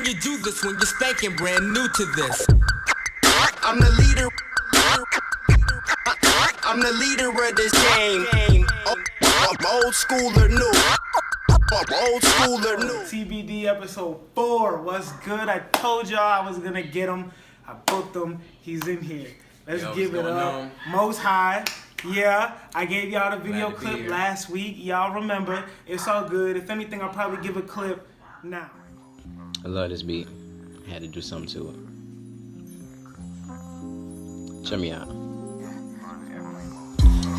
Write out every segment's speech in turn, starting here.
can you do this when you're spanking brand new to this? I'm the leader. I'm the leader of this game. Old school or new? Old school or new? TBD episode 4. What's good? I told y'all I was gonna get him. I booked him. He's in here. Let's give it up. Most High. Yeah, I gave y'all the video clip last week. Y'all remember. It's all good. If anything, I'll probably give a clip now. I love this beat. Had to do something to it. Check me out.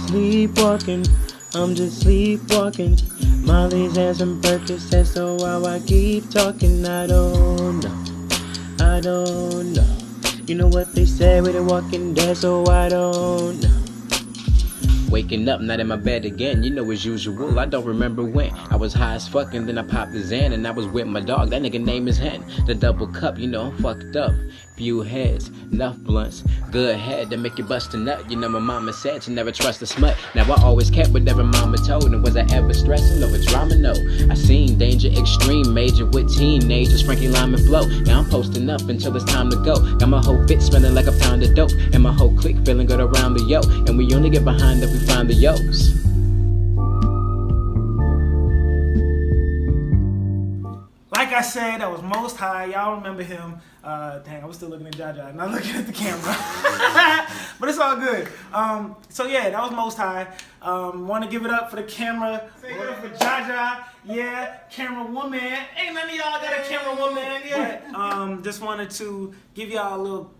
Sleepwalking, I'm just sleepwalking. Molly's and some Percocets, so why I keep talking, I don't know. You know what they say with the walking dead, so I don't know. Waking up, not in my bed again, you know as usual, I don't remember when. I was high as fuck and then I popped the Xan and I was with my dog, that nigga name is Hen. The double cup, you know, fucked up. Few heads, enough blunts, good head to make you bust a nut. You know my mama said to never trust a smut. Now I always kept whatever mama told, and was I ever stressing over drama? No. I seen danger extreme, major with teenagers, Frankie Lyman flow. Now I'm posting up until it's time to go. Got my whole fit smelling like a pound of dope, and my whole clique feeling good around the yo. And we only get behind if we find the yos. Like I said, that was Most High. Y'all remember him. Dang, I was still looking at Jaja, not looking at the camera. But it's all good. So yeah, that was Most High. Want to give it up for the camera. Say it up for Jaja. Yeah, camera woman. Ain't none of y'all got a camera woman yet. Just wanted to give y'all a little,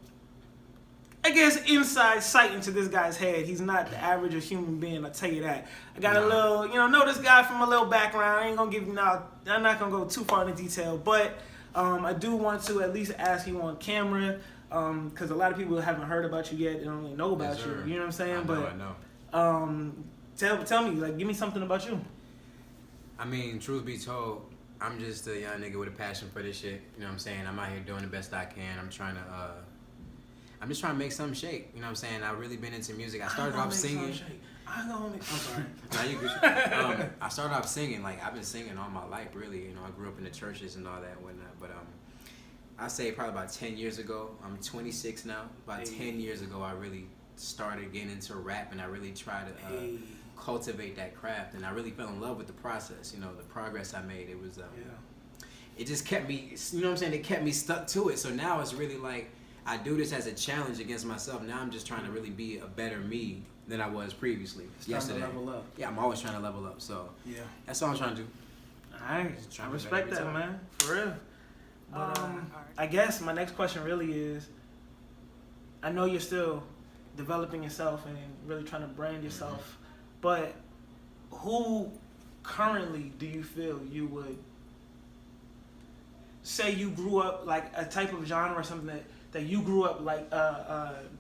I guess, inside sight into this guy's head. He's not the average of human being, I'll tell you that. I got a little, know this guy from a little background. I ain't gonna give you now, I'm not gonna go too far into detail, but I do want to at least ask you on camera, because a lot of people haven't heard about you yet, they don't really know about you, you know what I'm saying? I know. Tell me, like, give me something about you. I mean, truth be told, I'm just a young nigga with a passion for this shit, you know what I'm saying? I'm out here doing the best I can. I'm just trying to make something shake, you know what I'm saying? I've really been into music. I started off singing. I'm sorry. Nah, you good. I started off singing, like, I've been singing all my life, really. I grew up in the churches and all that and whatnot. But I say probably about 10 years ago, I'm 26 now. About 10 years ago, I really started getting into rap, and I really tried to cultivate that craft. And I really fell in love with the process, the progress I made. It was, it just kept me, you know what I'm saying? It kept me stuck to it. So now it's really like, I do this as a challenge against myself. Now I'm just trying to really be a better me than I was previously. Yesterday. Trying to level up. Yeah, I'm always trying to level up. So yeah, that's all I'm trying to do. Alright, I respect that, man. For real. But I guess my next question really is, I know you're still developing yourself and really trying to brand yourself, but who currently do you feel you would say you grew up like a type of genre or something that you grew up like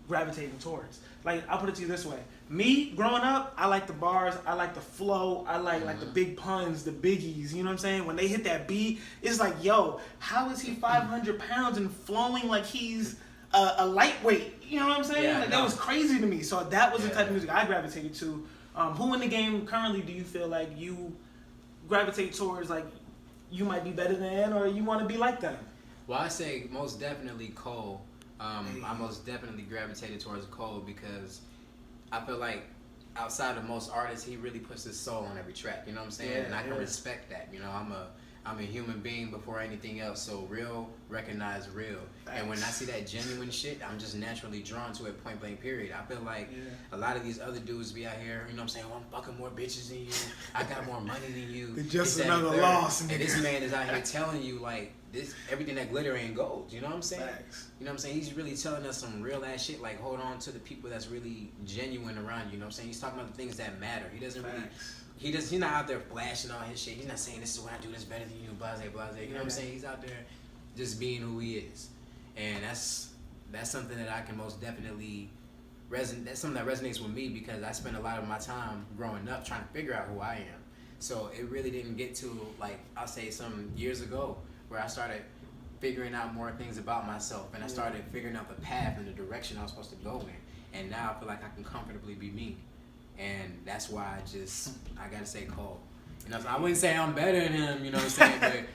gravitating towards? Like, I'll put it to you this way. Me, growing up, I like the bars, I like the flow, I like the big puns, the biggies, you know what I'm saying? When they hit that beat, it's like, yo, how is he 500 pounds and flowing like he's a lightweight? You know what I'm saying? Yeah, that was crazy to me. So that was the type of music I gravitated to. Who in the game currently do you feel like you gravitate towards, like you might be better than, or you want to be like them? Well, I say most definitely Cole. I most definitely gravitated towards Cole because I feel like outside of most artists, he really puts his soul on every track. You know what I'm saying? And I can respect that. I'm a human being before anything else. So real recognize real. Thanks. And when I see that genuine shit, I'm just naturally drawn to it. Point blank. Period. I feel like a lot of these other dudes be out here. You know what I'm saying? Oh, I'm fucking more bitches than you. I got more money than you. It's just another loss. And this man is out here telling you like this. Everything that glitter ain't gold. You know what I'm saying? Thanks. You know what I'm saying? He's really telling us some real ass shit. Like, hold on to the people that's really genuine around you. You know what I'm saying? He's talking about the things that matter. He doesn't really. He's not out there flashing all his shit. He's not saying this is what I do, this better than you, blase, blase. You know what I'm saying? He's out there just being who he is. And that's something that I can most definitely that's something that resonates with me because I spent a lot of my time growing up trying to figure out who I am. So it really didn't get to, like, I'll say some years ago where I started figuring out more things about myself and I started figuring out the path and the direction I was supposed to go in. And now I feel like I can comfortably be me. And that's why I gotta say Cole. I wouldn't say I'm better than him, you know what I'm saying? But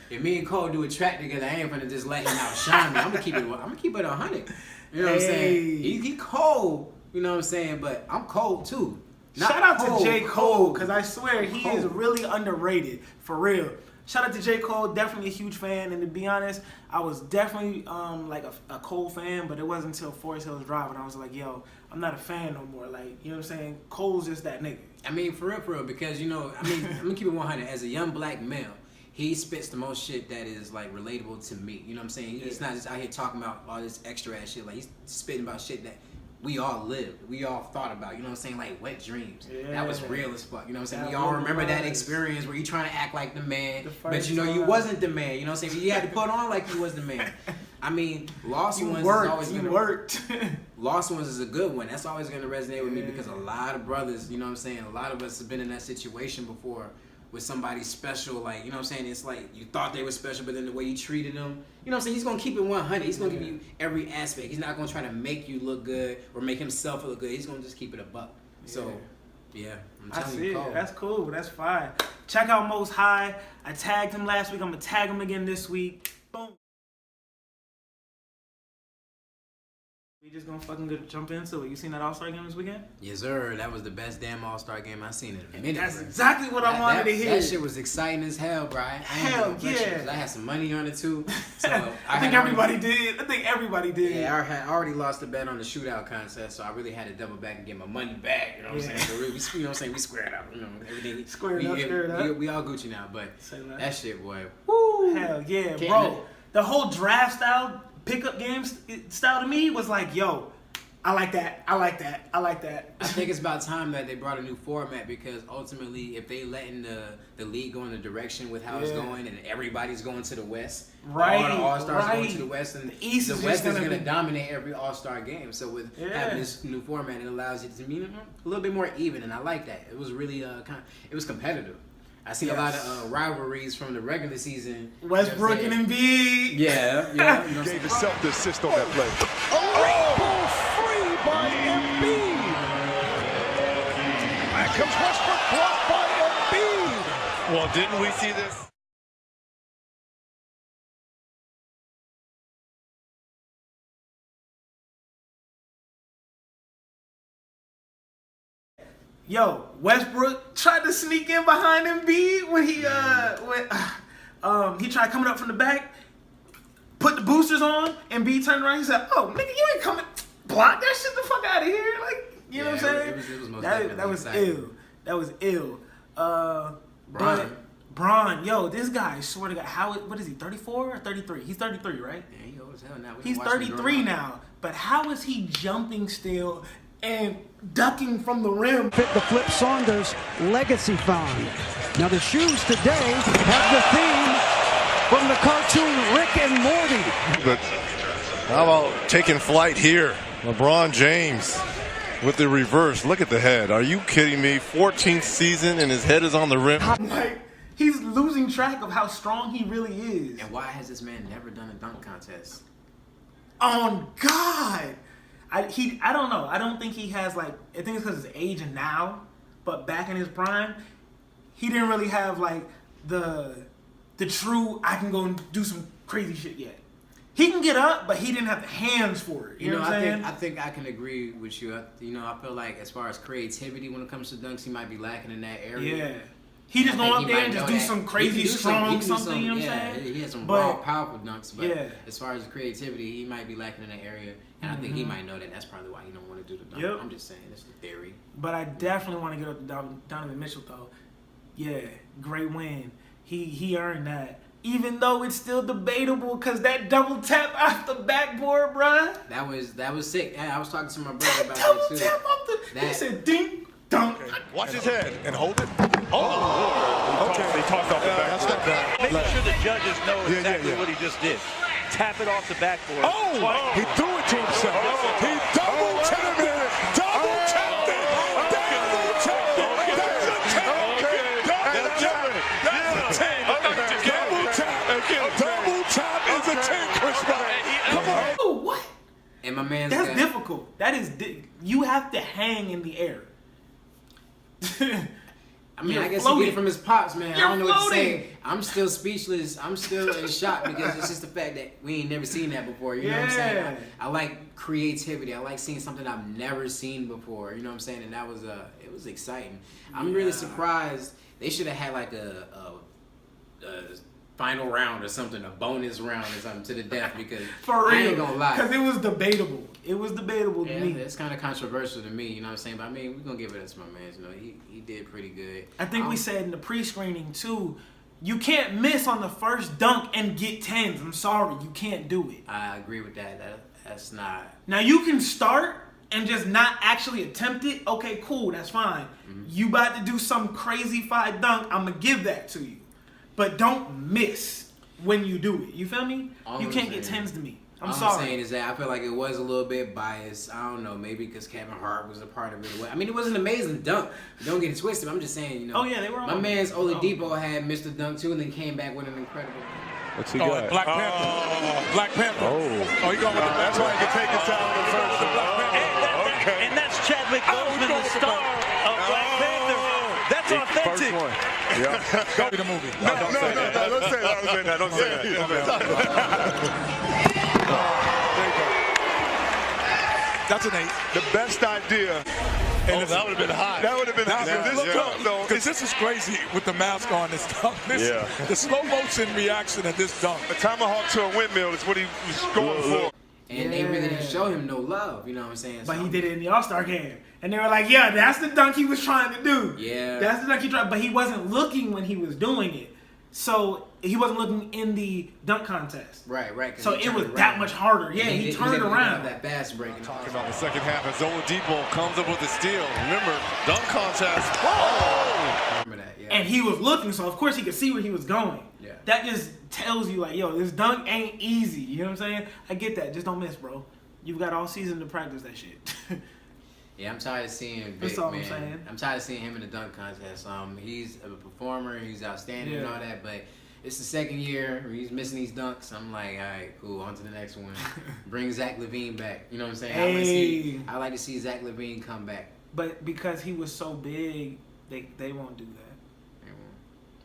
if me and Cole do a track together, I ain't gonna just let him outshine me. I'm gonna keep it 100. You know what I'm saying? He cold. You know what I'm saying? But I'm cold too. Not Shout out cold, to J. Cole, because I swear he is really underrated, for real. Shout out to J. Cole, definitely a huge fan, and to be honest, I was definitely like a Cole fan, but it wasn't until Forest Hills Drive when I was like, yo, I'm not a fan no more. Like, you know what I'm saying? Cole's just that nigga. I mean, for real, because, you know, I mean, I'm gonna keep it 100. As a young black male, he spits the most shit that is, like, relatable to me. You know what I'm saying? He's not just out here talking about all this extra ass shit. Like, he's spitting about shit that we all lived. We all thought about. You know what I'm saying? Like, wet dreams. Yeah. That was real as fuck. You know what I'm saying? That We all really remember that was. experience where you trying to act like the man, The but first you know you time. wasn't the man. You know what I'm saying? You had to put on like you was the man. I mean, Lost Ones is always You gonna worked. Lost Ones is a good one. That's always going to resonate with me because a lot of brothers, you know what I'm saying, a lot of us have been in that situation before with somebody special. Like, you know what I'm saying, it's like you thought they were special, but then the way you treated them, you know what I'm saying, he's going to keep it 100. He's going to give you every aspect. He's not going to try to make you look good or make himself look good. He's going to just keep it a buck. So, yeah, I'm I telling see you, it. Cole. That's cool. That's fine. Check out Most High. I tagged him last week. I'm going to tag him again this week. Boom. We just gonna fucking jump into it. You seen that All-Star game this weekend? Yes, sir. That was the best damn All-Star game I've seen in a minute. That's bro. exactly what I wanted to hear. That shit was exciting as hell, bro. Hell yeah. I had some money on it too. So I think everybody did. Yeah, I had already lost the bet on the shootout contest, so I really had to double back and get my money back. You know what I'm saying? So you know what I'm saying? We squared up. You know, everything. Squared up. We all Gucci now, but that shit, boy. Woo! Hell yeah, bro. The whole draft style, pickup game style to me was like, yo, I like that. I think it's about time that they brought a new format because ultimately, if they letting the league go in the direction with how it's going, and everybody's going to the West, right? All the All Stars going to the West, and the East is going gonna to dominate every All Star game. So with having this new format, it allows it to be a little bit more even, and I like that. It was really it was competitive. I see a lot of rivalries from the regular season. Westbrook and Embiid. Yeah. You know Gave himself the assist on that play. Free by Embiid. Back comes Westbrook, blocked by Embiid. Well, didn't we see this? Yo, Westbrook tried to sneak in behind Embiid when he tried coming up from the back, put the boosters on, Embiid turned around, he said, "Oh, nigga, you ain't coming, block that shit the fuck out of here." Like, you know what I'm saying? It was most that was exciting. ill. That was ill. Bron, yo, this guy, I swear to God, what is he, 34 or 33? He's 33, right? Yeah, he old as hell now. He's 33 now, but how is he jumping still and ducking from the rim? Fit the Flip Saunders legacy find. Now the shoes today have the theme from the cartoon Rick and Morty. But how about taking flight here? LeBron James with the reverse. Look at the head. Are you kidding me? 14th season and his head is on the rim. Like, he's losing track of how strong he really is. And why has this man never done a dunk contest? On God. I don't know. I don't think he has, like, I think it's because his age and now, but back in his prime, he didn't really have, like, the true, I can go and do some crazy shit yet. He can get up, but he didn't have the hands for it. You know what I'm saying? I think I can agree with you. I feel like as far as creativity when it comes to dunks, he might be lacking in that area. Yeah. He just go up there and just do some crazy strong something, you know what I'm saying? He has some raw, powerful dunks, but yeah. as far as creativity, he might be lacking in that area. And I think he might know that. That's probably why he don't want to do the dunk. Yep. I'm just saying, it's a theory. But I definitely want to get up to Donovan Mitchell, though. Yeah, great win. He earned that. Even though it's still debatable, because that double tap off the backboard, bruh. That was sick. Yeah, I was talking to my brother about Double that too. tap off the... He said ding, dunk. Watch his head and hold it. Oh, okay. They talked off the back. That's not bad. Make sure the judges know exactly what he just did. Tap it off the backboard. Oh, he threw it to himself. He double tapped it. Double tapped it. Double tapped it. That's a 10. That's a 10. Double tap is a 10, Chris Brown. Come on. Oh, what? And my man's That's difficult. That is... You have to hang in the air. I mean, You're I guess floating. he get it from his pops, man. You're I don't know what to floating. say. I'm still speechless. I'm still in shock because it's just the fact that we ain't never seen that before. You know what I'm saying? Yeah. I like creativity. I like seeing something I've never seen before. You know what I'm saying? And that was it was exciting. I'm really surprised. They should have had like a final round or something, a bonus round or something to the death because For real. I ain't gonna lie. Because it was debatable. It was debatable to Yeah, me. it's kind of controversial to me, you know what I'm saying? But I mean, we're going to give it to my man. You know, he did pretty good. I think we said in the pre-screening too, you can't miss on the first dunk and get 10s. I'm sorry, you can't do it. I agree with that. That's not... Now you can start and just not actually attempt it. Okay, cool, that's fine. Mm-hmm. You about to do some crazy 5 dunk, I'm gonna give that to you. But don't miss when you do it. You feel me? All You I'm can't get saying- 10s to me. All I'm I'm sorry. saying is that I feel like it was a little bit biased. I don't know, maybe because Kevin Hart was a part of it. I mean, it was an amazing dunk. Don't get it twisted. I'm just saying, you know. Oh, yeah, they were My on. man's Oladipo had Mr. Dunk too, and then came back with an incredible. What's he got? Black Panther. Black Panther. Oh, he going with the That's why he can take his time with the first. Okay. And that's Chadwick Boseman, the star of Black Panther. That's authentic. First one. Yeah. Go to the movie. No, don't say that. Don't say that. There you go. That's an 8. The best idea. And that would have been hot. That would have been hot. This dunk, though, because this is crazy with the mask on. This dunk. The slow motion reaction at this dunk. A tomahawk to a windmill is what he was going for. And they really didn't show him no love, you know what I'm saying? But So- he did it in the All-Star game. And they were like, yeah, that's the dunk he was trying to do. Yeah. That's the dunk he tried. But he wasn't looking when he was doing it. So he wasn't looking in the dunk contest. Right. 'Cause So he it turned was around. that much harder. Yeah, And he didn't turned even around. have that fast break. Talking about the second half as Oladipo comes up with the steal. Remember, dunk contest. Oh! Remember that, yeah. And he was looking, so of course he could see where he was going. Yeah. That just tells you, like, yo, this dunk ain't easy. You know what I'm saying? I get that. Just don't miss, bro. You've got all season to practice that shit. Yeah, I'm tired of seeing Vic, That's all I'm man. saying. I'm tired of seeing him in the dunk contest. He's a performer, he's outstanding and Yeah. all that, but it's the second year where he's missing these dunks. I'm like, all right, cool, on to the next one. Bring Zach LaVine back. You know what I'm saying? Hey. I like to see Zach LaVine come back. But because he was so big, they won't do that.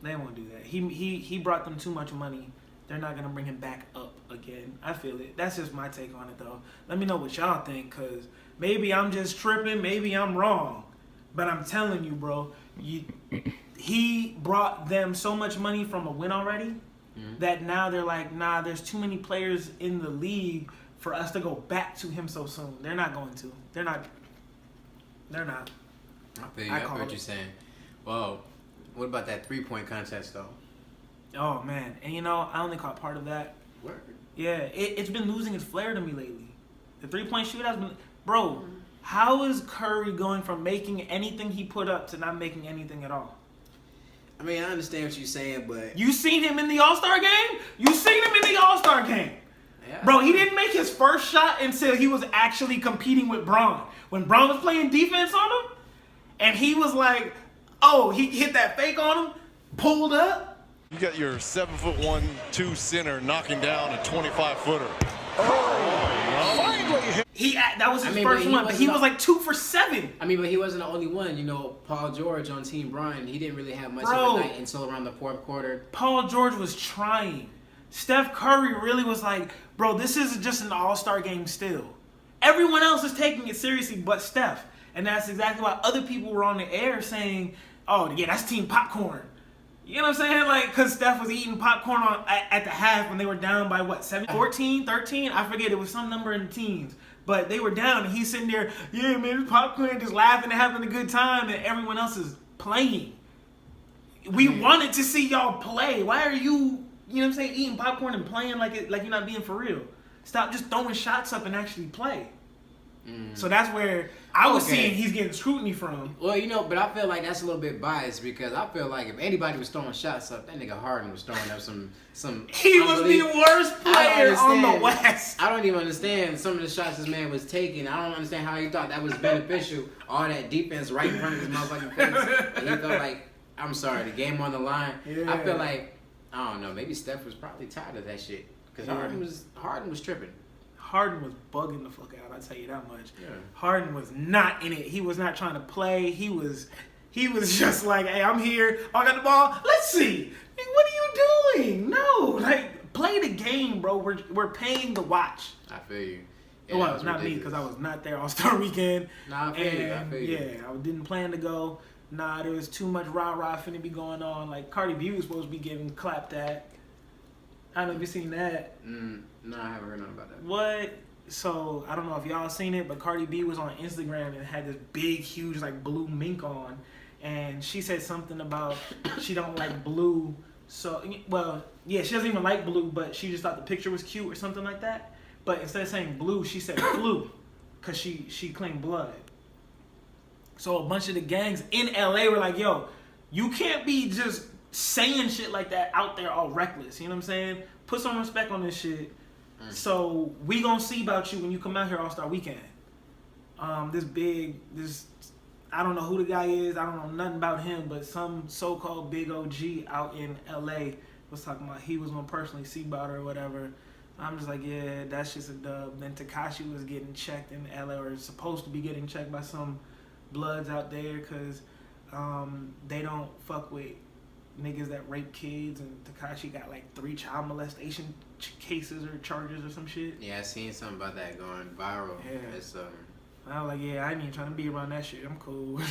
They won't do that. He brought them too much money. They're not gonna bring him back up again. I feel it. That's just my take on it, though. Let me know what y'all think, cause maybe I'm just tripping, maybe I'm wrong, but I'm telling you, bro, he brought them so much money from a win already that now they're like, nah, there's too many players in the league for us to go back to him so soon. They're not going to. They're not. I feel you. I call what it. you're saying. Well, what about that 3-point contest though? Oh man, and you know, I only caught part of that. Word. Yeah, it's been losing its flair to me lately. The 3-point shootout's been, bro. How is Curry going from making anything he put up to not making anything at all? I mean, I understand what you're saying, but You seen him in the All-Star game? You seen him in the All-Star game. yeah. Bro, he didn't make his first shot until he was actually competing with Braun. When Braun was playing defense on him, and he was like, oh, he hit that fake on him, pulled up. You got your 7'1", 2 center knocking down a 25-footer. Finally! That was his I mean, first but he one, but he wasn't was like 2 for 7. I mean, but he wasn't the only one. You know, Paul George on Team Brian, he didn't really have much Bro. of a night until around the fourth quarter. Paul George was trying. Steph Curry really was like, bro, this is just an all-star game still. Everyone else is taking it seriously but Steph. And that's exactly why other people were on the air saying, oh, yeah, that's Team Popcorn. You know what I'm saying? Like, because Steph was eating popcorn at the half when they were down by, what, 14, 13? I forget. It was some number in the teens. But they were down, and he's sitting there, yeah, man, this popcorn, just laughing and having a good time, and everyone else is playing. We wanted to see y'all play. Why are you, you know what I'm saying, eating popcorn and playing like you're not being for real? Stop just throwing shots up and actually play. So that's where I was Okay. seeing he's getting scrutiny from. Well, you know, but I feel like that's a little bit biased because I feel like if anybody was throwing shots up, that nigga Harden was throwing up some. He was the worst I don't player on the understand. West. I don't even understand some of the shots this man was taking. I don't understand how he thought that was beneficial. All that defense right in front of his motherfucking face. And he felt like, I'm sorry, the game on the line. Yeah. I feel like, I don't know, maybe Steph was probably tired of that shit. Because Yeah. Harden was tripping. Harden was bugging the fuck out, I'll tell you that much. Yeah. Harden was not in it. He was not trying to play. He was He was just like, hey, I'm here. I got the ball. Let's see. Like, what are you doing? No, like, play the game, bro. We're paying to watch. I feel you. Yeah, well, not ridiculous. Me, because I was not there All-Star Weekend. Nah, I feel you. Yeah, I didn't plan to go. Nah, there was too much rah-rah finna be going on. Like, Cardi B was supposed to be getting clapped at. I don't know if you seen that. No, I haven't heard nothing about that. What? So, I don't know if y'all seen it, but Cardi B was on Instagram and had this big, huge, like, blue mink on. And she said something about she don't like blue. So, well, yeah, she doesn't even like blue, but she just thought the picture was cute or something like that. But instead of saying blue, she said flu because she claimed blood. So a bunch of the gangs in LA were like, yo, you can't be just saying shit like that out there all reckless. You know what I'm saying? Put some respect on this shit. So we gonna see about you when you come out here All-Star Weekend. This I don't know who the guy is. I don't know nothing about him, but some so-called big OG out in LA was talking about he was gonna personally see about her or whatever. I'm just like, yeah, that's just a dub. Then Tekashi was getting checked in LA, or supposed to be getting checked by some Bloods out there, because they don't fuck with niggas that rape kids, and Tekashi got like 3 child molestation cases or charges or some shit. Yeah, I seen something about that going viral. Yeah. It's, I was like, yeah, I ain't even trying to be around that shit. I'm cool.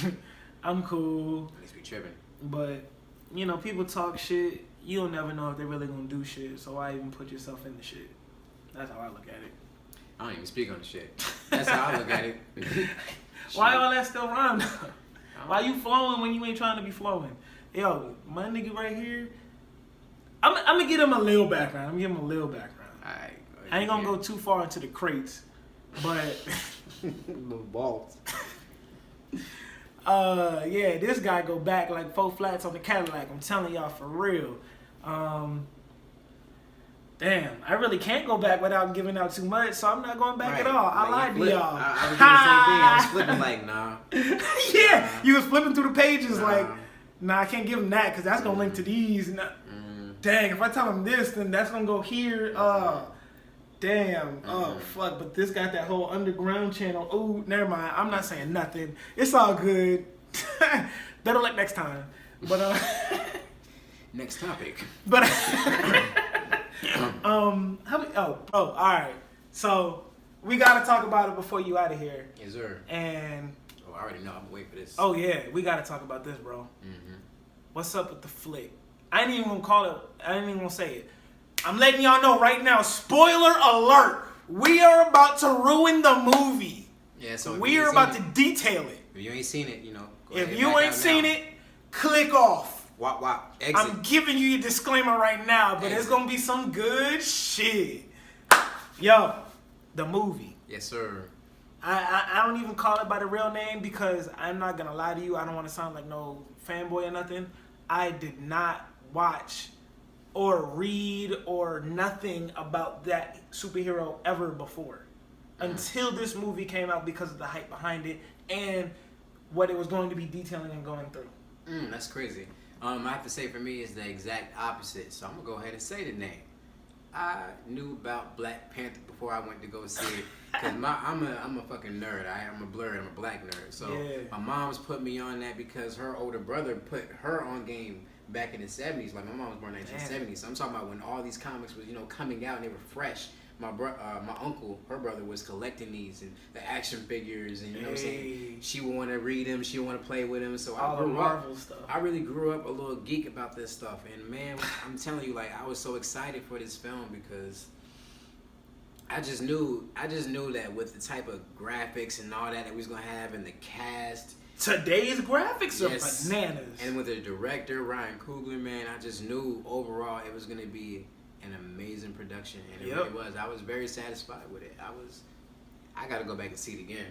I'm cool. At least we tripping. But, you know, people talk shit. You'll never know if they're really gonna do shit, so why even put yourself in the shit? That's how I look at it. I don't even speak on the shit. That's how I look at it. Why all that still rhyme? Why you flowing when you ain't trying to be flowing? Yo, my nigga right here, I'm gonna give him a little background. Alright. I ain't gonna go too far into the crates, but balls. Yeah, this guy go back like 4 flats on the Cadillac. I'm telling y'all for real. Damn, I really can't go back without giving out too much, so I'm not going back at all. I lied to y'all. I was doing the same thing. I was flipping like, nah. Yeah, you was flipping through the pages like, nah, I can't give him that because that's going to link to these. Nah. Dang, if I tell him this, then that's going to go here. Damn. Oh, fuck. But this got that whole underground channel. Ooh, never mind. I'm not saying nothing. It's all good. Better luck next time. But, next topic. But, how many? Oh, all right. So, we got to talk about it before you out of here. Yes, sir. And... Oh, I already know. I'm waiting for this. Oh, yeah. We got to talk about this, bro. What's up with the flick? I ain't even going to call it. I ain't even going to say it. I'm letting y'all know right now, spoiler alert, we are about to ruin the movie. Yeah, so we are about to detail it. If you ain't seen it, you know. If you ain't seen it, click off. Wow. Exit. I'm giving you a disclaimer right now, but it's going to be some good shit. Yo, the movie. Yes, sir. I don't even call it by the real name because I'm not going to lie to you. I don't want to sound like no fanboy or nothing. I did not watch or read or nothing about that superhero ever before until this movie came out because of the hype behind it and what it was going to be detailing and going through. That's crazy. I have to say for me it's the exact opposite, so I'm gonna go ahead and say the name. I knew about Black Panther before I went to go see it because I'm a fucking nerd. I'm a blurred. I'm a black nerd. So my mom's put me on that because her older brother put her on game back in the 70s. Like, my mom was born in 1970, so I'm talking about when all these comics was, coming out and they were fresh. My uncle, her brother, was collecting these and the action figures, and you know what I'm saying? She would want to read them, she would want to play with them. So all I grew Marvel stuff. I really grew up a little geek about this stuff, and man, I'm telling you, like, I was so excited for this film because I just knew that with the type of graphics and all that we was gonna have, and the cast. Today's graphics are bananas. And with the director, Ryan Coogler, man, I just knew overall it was going to be an amazing production. And it really was. I was very satisfied with it. I got to go back and see it again.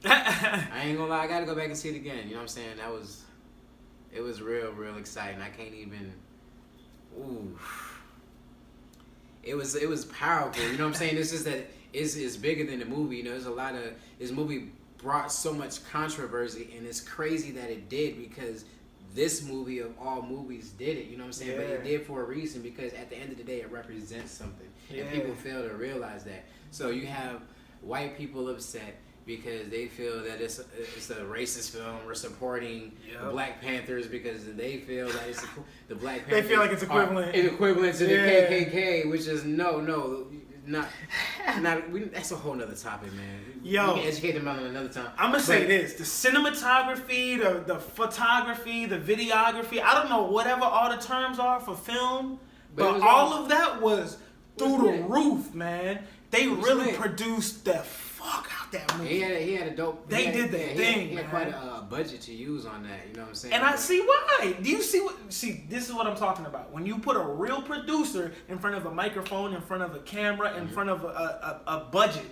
I ain't going to lie, I got to go back and see it again. You know what I'm saying? It was real, real exciting. I can't even, It was powerful. You know what I'm saying? It's just that it's bigger than the movie. You know, there's a lot of, this movie brought so much controversy, and it's crazy that it did because this movie of all movies did it, you know what I'm saying? But it did for a reason because at the end of the day it represents something, and people fail to realize that. So you have white people upset, because they feel that it's a racist film. We're supporting the Black Panthers because they feel that it's the Black Panthers. They feel like it's equivalent. It's equivalent to the KKK, which is not. That's a whole nother topic, man. Yo, we can educate them on another time. I'm gonna say this: the cinematography, the photography, the videography. I don't know whatever all the terms are for film, but all of that was through the roof, man. They really produced the fuck out that movie. He had a dope. They did their thing. He had quite a budget to use on that. You know what I'm saying? And I see why. Do you see what? See, this is what I'm talking about. When you put a real producer in front of a microphone, in front of a camera, in front of a budget,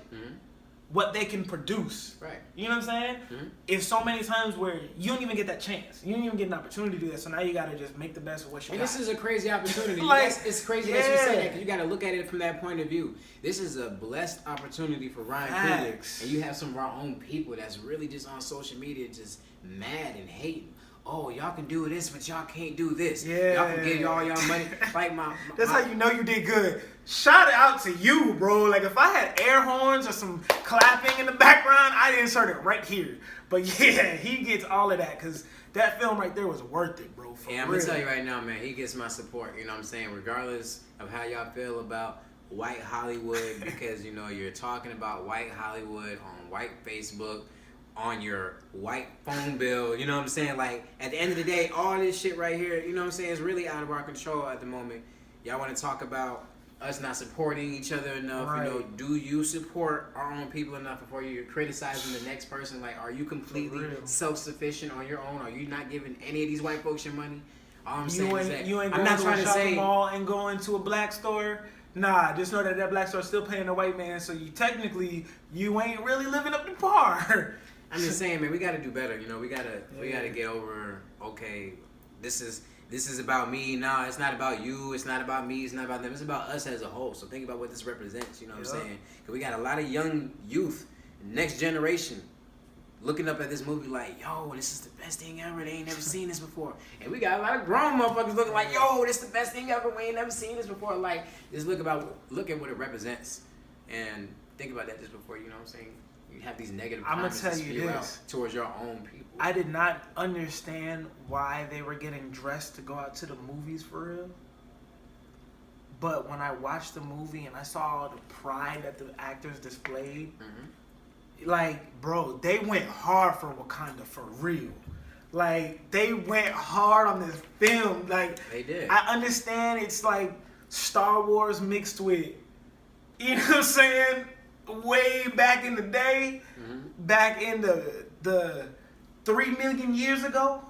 what they can produce. Right. You know what I'm saying? It's so many times where you don't even get that chance. You don't even get an opportunity to do that. So now you got to just make the best of what you got. And this is a crazy opportunity. Like, it's crazy that you say that because you got to look at it from that point of view. This is a blessed opportunity for Ryan Coogler. And you have some of our own people that's really just on social media just mad and hating. Oh, y'all can do this, but y'all can't do this. Yeah. Y'all can give y'all money. Like That's how you know you did good. Shout out to you, bro. Like, if I had air horns or some clapping in the background, I'd insert it right here. But yeah, he gets all of that because that film right there was worth it, bro. For I'm real. going to tell you right now, man, he gets my support. You know what I'm saying? Regardless of how y'all feel about white Hollywood, because, you know, you're talking about white Hollywood on white Facebook, on your white phone bill, you know what I'm saying? Like, at the end of the day, all this shit right here, you know what I'm saying, is really out of our control at the moment. Y'all want to talk about us not supporting each other enough, right. You know, do you support our own people enough before you're criticizing the next person? Like, are you completely self-sufficient on your own? Are you not giving any of these white folks your money? All I'm saying is that you ain't I'm going not to trying a to say shopping mall and going to a black store. Nah, just know that black store still paying the white man, so you technically, you ain't really living up to par. I'm just saying, man, we got to do better. You know, we gotta get over. Okay, this is about me. Nah, it's not about you. It's not about me. It's not about them. It's about us as a whole. So think about what this represents. You know what I'm saying? Because we got a lot of young youth, next generation, looking up at this movie like, yo, this is the best thing ever. They ain't never seen this before. And we got a lot of grown motherfuckers looking like, yo, this is the best thing ever. We ain't never seen this before. Like, just look at what it represents, and think about that just before. You know what I'm saying? You have these negative comments to spew out towards your own people. I did not understand why they were getting dressed to go out to the movies for real. But when I watched the movie and I saw all the pride that the actors displayed, like, bro, they went hard for Wakanda for real. Like, they went hard on this film. Like, they did. I understand it's like Star Wars mixed with, you know what I'm saying? Way back in the day, back in the 3 million years ago,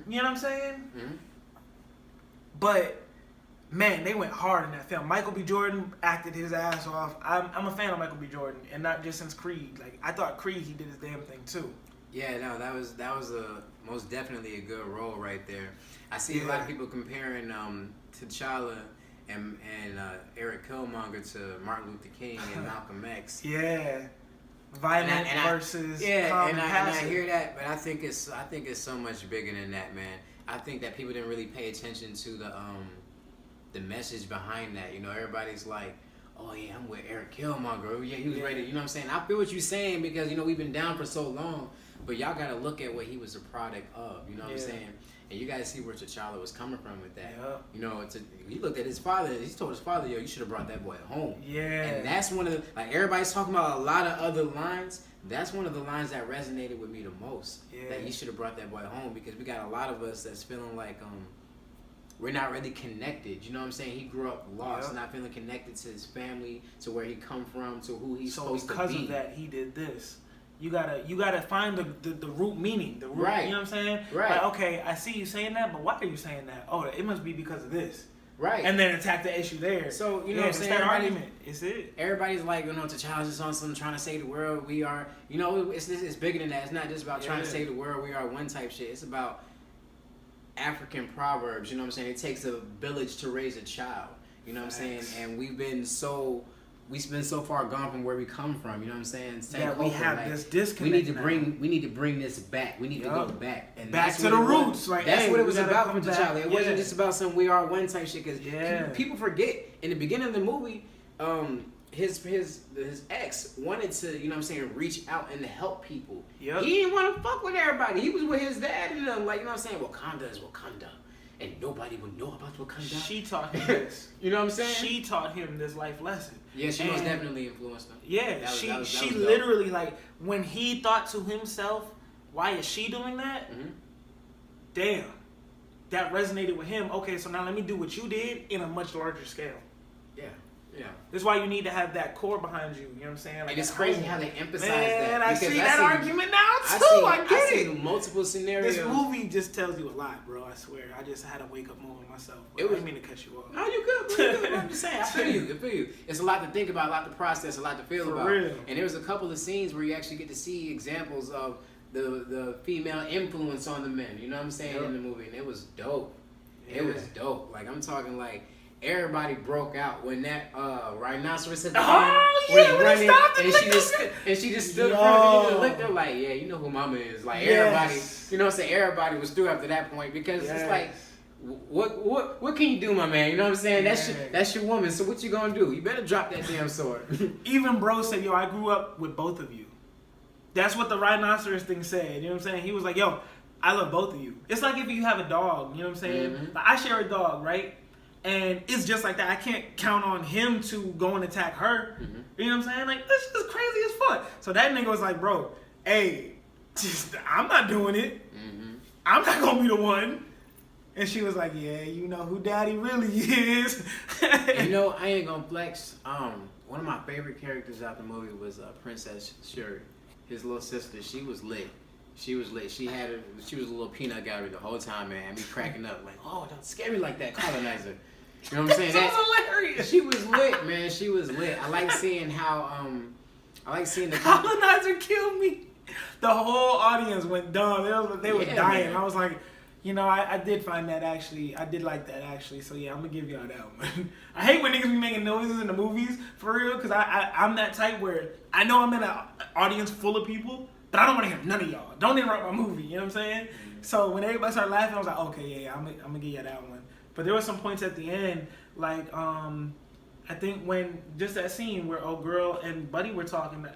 you know what I'm saying? But man, they went hard in that film. Michael B. Jordan acted his ass off. I'm a fan of Michael B. Jordan, and not just since Creed. Like, I thought Creed, he did his damn thing too. Yeah, no, that was most definitely a good role right there. I see a lot of people comparing T'Challa and Eric Killmonger to Martin Luther King and Malcolm X. Yeah, violent versus calm and passive. I hear that, but I think it's so much bigger than that, man. I think that people didn't really pay attention to the message behind that. You know, everybody's like, oh yeah, I'm with Eric Killmonger. Oh yeah, he was ready. You know what I'm saying? I feel what you're saying because, you know, we've been down for so long, but y'all gotta look at what he was a product of. You know what I'm saying? And you guys see where T'Challa was coming from with that. You know, he looked at his father. He told his father, "Yo, you should have brought that boy home." Yeah. And that's one of the, like, everybody's talking about a lot of other lines. That's one of the lines that resonated with me the most. Yeah. That you should have brought that boy home, because we got a lot of us that's feeling like we're not really connected. You know what I'm saying? He grew up lost, not feeling connected to his family, to where he come from, to who he's supposed to be. So because of that, he did this. You gotta find the root meaning. The root, you know what I'm saying? Right. Like, okay, I see you saying that, but why are you saying that? Oh, it must be because of this. Right. And then attack the issue there. So, you know what I'm saying? That argument. It's it. Everybody's like, you know, T'Challa's just on something trying to save the world. We are, you know, it's bigger than that. It's not just about trying to save the world. We are one type shit. It's about African proverbs. You know what I'm saying? It takes a village to raise a child. You know what I'm saying? And we've been so far gone from where we come from. You know what I'm saying? We have this disconnect. We need to bring this back. We need to go back. And back to the roots. Like, that's what it was about from T'Challa. It wasn't just about some we are one type shit. Because people forget in the beginning of the movie, his ex wanted to, you know what I'm saying, reach out and help people. Yep. He didn't want to fuck with everybody. He was with his dad and them, like, you know what I'm saying? Wakanda is Wakanda. And nobody would know about Wakanda. She taught him this. You know what I'm saying? She taught him this life lesson. Yeah, she most definitely influenced him. Yeah, That she was literally, like, when he thought to himself, why is she doing that? Mm-hmm. Damn. That resonated with him. Okay, so now let me do what you did in a much larger scale. Yeah. Yeah. That's why you need to have that core behind you. You know what I'm saying? Like, And it's crazy how they emphasize man, that. I see that argument now too. I get I it. see multiple scenarios. This movie just tells you a lot, bro. I swear. I just had a wake up moment myself. Bro. I didn't mean to cut you off. No, you good, bro. You good. I'm just saying. I feel you. It's a lot to think about, a lot to process, a lot to feel For about. real. And there was a couple of scenes where you actually get to see examples of the female influence on the men. You know what I'm saying? Yep. In the movie, and it was dope. Yeah. It was dope. Like, I'm talking like everybody broke out when that rhinoceros at the Oh, end yeah, was when running, he stopped and she just stood in front of him and looked at her like, yeah, you know who mama is. Like, everybody, you know what I'm saying? Everybody was through after that point because it's like, what can you do, my man? You know what I'm saying? That's your woman. So what you gonna do? You better drop that damn sword. Even bro said, yo, I grew up with both of you. That's what the rhinoceros thing said. You know what I'm saying? He was like, yo, I love both of you. It's like if you have a dog, you know what I'm saying? Mm-hmm. Like, I share a dog, right? And it's just like that. I can't count on him to go and attack her. Mm-hmm. You know what I'm saying? Like, this is crazy as fuck. So that nigga was like, bro, hey, I'm not doing it. Mm-hmm. I'm not going to be the one. And she was like, yeah, you know who daddy really is. You know, I ain't gonna flex. One of my favorite characters out the movie was Princess Shuri. His little sister. She was lit. She was lit. She was a little peanut gallery the whole time, man. Me cracking up like, oh, don't scare me like that, colonizer. You know what I'm saying? That was hilarious. She was lit, man. She was lit. I like seeing how the colonizer killed me. The whole audience went dumb. They was dying. Man. I was like, you know, I did find that actually. I did like that actually. So yeah, I'm gonna give y'all that one. I hate when niggas be making noises in the movies for real, because I'm that type where I know I'm in an audience full of people, but I don't want to hear none of y'all. Don't interrupt my movie. You know what I'm saying? So when everybody started laughing, I was like, okay, yeah, I'm gonna give you that one. But there were some points at the end, like I think when just that scene where old girl and Buddy were talking,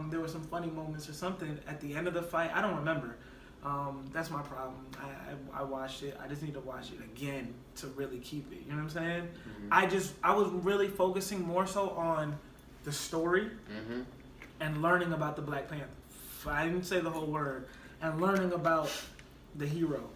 there were some funny moments or something at the end of the fight. I don't remember. That's my problem. I watched it. I just need to watch it again to really keep it. You know what I'm saying? Mm-hmm. I was really focusing more so on the story and learning about the Black Panther. I didn't say the whole word. And learning about the hero.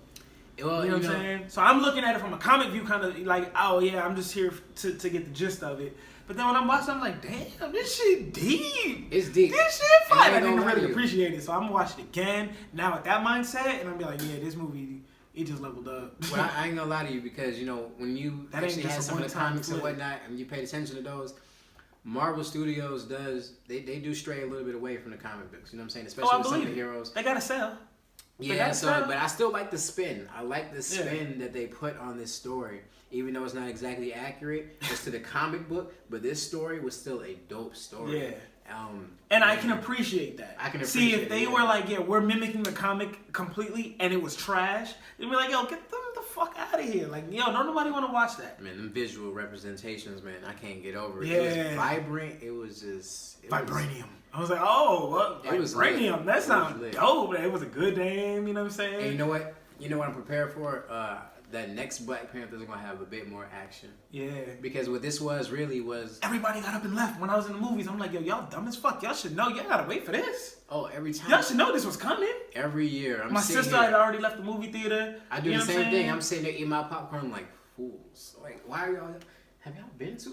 Well, you know what I'm saying? So I'm looking at it from a comic view, kind of like, oh yeah, I'm just here to get the gist of it. But then when I'm watching, I'm like, damn, this shit deep. It's deep. This shit fun. I didn't really you. appreciate it, so I'm gonna watch it again now with that mindset, and I'm be like, yeah, this movie, it just leveled up. Well, I ain't gonna lie to you because you know when you that actually had some of the comics flip. and whatnot, and you paid attention to those. Marvel Studios they do stray a little bit away from the comic books. You know what I'm saying? Especially with some of the heroes. They gotta sell. Yeah, but I still like the spin. I like the spin that they put on this story. Even though it's not exactly accurate as to the comic book, but this story was still a dope story. Yeah. And I can appreciate that. See, if they were like, yeah, we're mimicking the comic completely and it was trash, they'd be like, yo, get them the fuck out of here. Like, yo, don't nobody want to watch that. Man, them visual representations, man, I can't get over it. Yeah. It was vibrant. It was just... Vibranium. I was like, oh, what? It was Vibranium. lit. That sounds dope. It was a good name, you know what I'm saying? And you know what? You know what I'm prepared for? That next Black Panther is going to have a bit more action. Yeah. Because what this was... Everybody got up and left when I was in the movies. I'm like, yo, y'all dumb as fuck. Y'all should know. Y'all got to wait for this. Oh, every time. Y'all should know this was coming. Every year. My sister had already left the movie theater. I do the same thing. I'm sitting there eating my popcorn like, fools. Like, why are y'all... Have y'all been to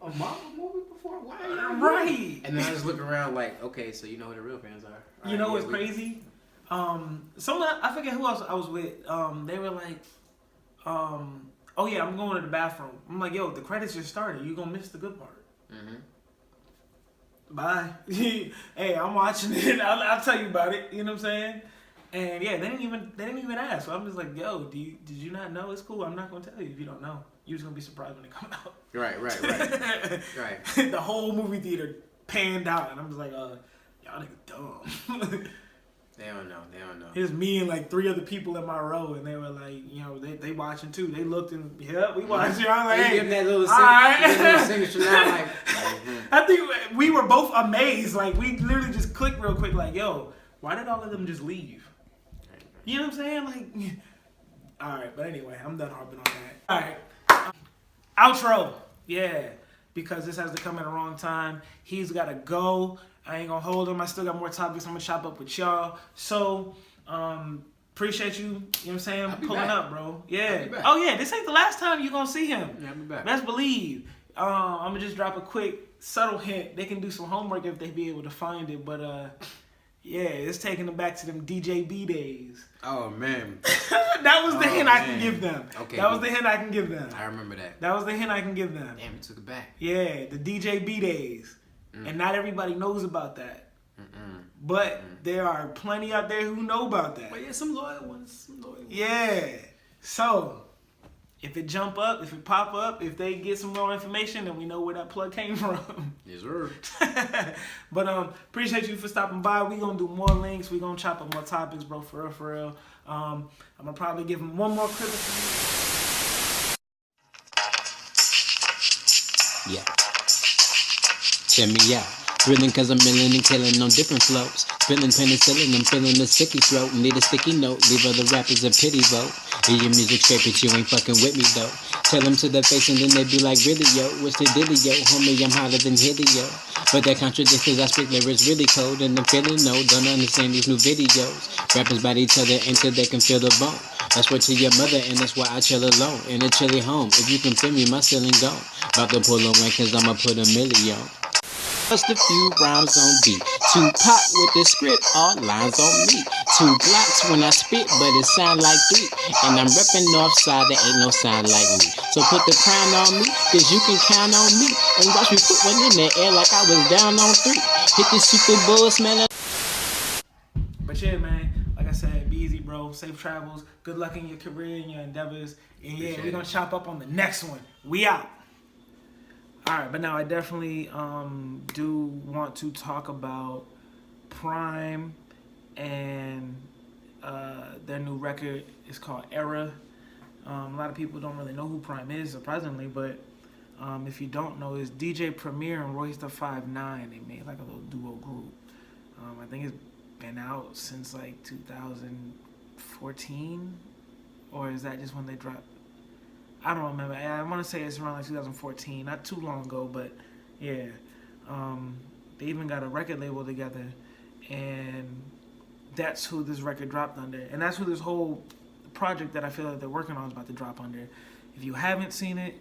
a Marvel movie before? Why are y'all... Right. And then I just look around like, okay, so you know who the real fans are. You know what's crazy? I forget who else I was with. They were like... oh yeah, I'm going to the bathroom. I'm like, yo, the credits just started. You gonna miss the good part. Bye. Hey, I'm watching it. I'll tell you about it. You know what I'm saying? And yeah, they didn't even ask. So I'm just like, yo, did you not know? It's cool. I'm not gonna tell you if you don't know. You're just gonna be surprised when they come out. Right. Right. The whole movie theater panned out, and I'm just like, y'all niggas dumb. They don't know. Here's me and like 3 other people in my row, and they were like, you know, they watching too. They looked and, yeah, we watching. I'm like, hey, give them that little, right. little signature now, like, I think we were both amazed. Like, we literally just clicked real quick, like, yo, why did all of them just leave? You know what I'm saying? Like, all right, but anyway, I'm done harping on that. All right, outro. Yeah, because this has to come at the wrong time. He's got to go. I ain't gonna hold him. I still got more topics I'm gonna chop up with y'all. So, appreciate you, you know what I'm saying, pulling up, bro. Yeah. Oh, yeah, this ain't the last time you gonna see him. Yeah, I'll be back. Best believe. I'm gonna just drop a quick, subtle hint. They can do some homework if they be able to find it, but, yeah, it's taking them back to them DJB days. Oh, man. That was the hint I can give them. Okay. That was the hint I can give them. I remember that. That was the hint I can give them. Damn, you took it back. Yeah, the DJB days. And not everybody knows about that. But there are plenty out there who know about that. But yeah, some loyal ones. Yeah. So, if it jump up, if it pop up, if they get some more information, then we know where that plug came from. Yes, sir. But appreciate you for stopping by. We gonna do more links. We gonna chop up more topics, bro. For real, for real. I'm gonna probably give him one more clip. Yeah. Check me out. Thrilling cause I'm milling and killing on different flows. Feeling penicillin, I'm feeling a sticky throat. Need a sticky note, leave other rappers a pity vote. Hear your music straight, but you ain't fucking with me though. Tell them to their face and then they be like, really yo, what's the dealio? Homie, I'm hotter than Helio. But that contradicts cause I speak lyrics really cold. And I'm feeling no, don't understand these new videos. Rappers bite each other until they can feel the bone. That's what to your mother and that's why I chill alone. In a chilly home, if you can feel me, my ceiling gone. About to pull away cause I'ma put a million. Just a few rhymes on beat. 2 pop with the script, all lines on me. 2 blocks when I spit, but it sound like 3. And I'm reppin' Northside, there ain't no sound like me. So put the crown on me, cause you can count on me. And watch me put one in the air like I was down on 3. Hit the Super Bowl smelling. But yeah, man, like I said, be easy, bro. Safe travels. Good luck in your career and your endeavors. And yeah, we're gonna chop up on the next one. We out. Alright, but now I definitely do want to talk about Prime and their new record. It's called Era. A lot of people don't really know who Prime is, surprisingly, but if you don't know, it's DJ Premier and Royce the 5'9". They made like a little duo group. I think it's been out since like 2014, or is that just when they dropped? I don't remember. I want to say it's around like 2014, not too long ago, but yeah. They even got a record label together, and that's who this record dropped under. And that's who this whole project that I feel like they're working on is about to drop under. If you haven't seen it,